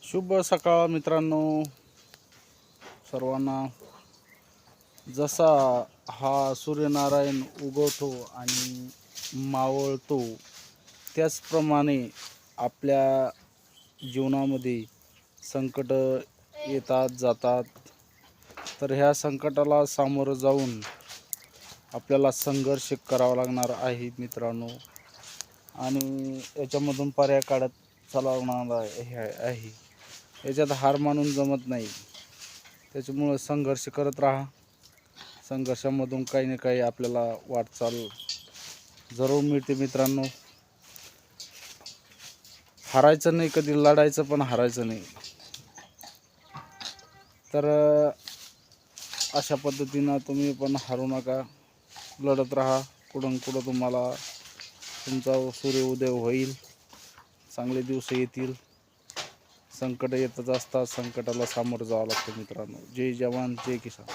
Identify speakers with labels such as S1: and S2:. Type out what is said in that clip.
S1: शुभ सकाळ मित्रांनो, सर्वांना. जसा हा सूर्यनारायण उगवतो आणि मावळतो, त्याचप्रमाणे आपल्या जीवनामध्ये संकट येतात जातात. तर ह्या संकटाला सामोरं जाऊन आपल्याला संघर्ष करावा लागणार आहे मित्रांनो, आणि याच्यामधून पर्याय काढत चालवणार आहे. याच्यात हार मानून जमत नाही. त्याच्यामुळे संघर्ष करत राहा. संघर्षामधून काही ना काही आपल्याला वाटचाल जरूर मिळते मित्रांनो. हारायचं नाही, कधी लढायचं पण हारायचं नाही. तर अशा पद्धतीनं तुम्ही पण हारू नका, लढत राहा. कुठून कुठं तुम्हाला तुमचा सूर्योदय होईल, चांगले दिवस येतील. संकट येतच असतात, संकटाला सामोरं जावं लागतं मित्रांनो. जय जवान जय किसान.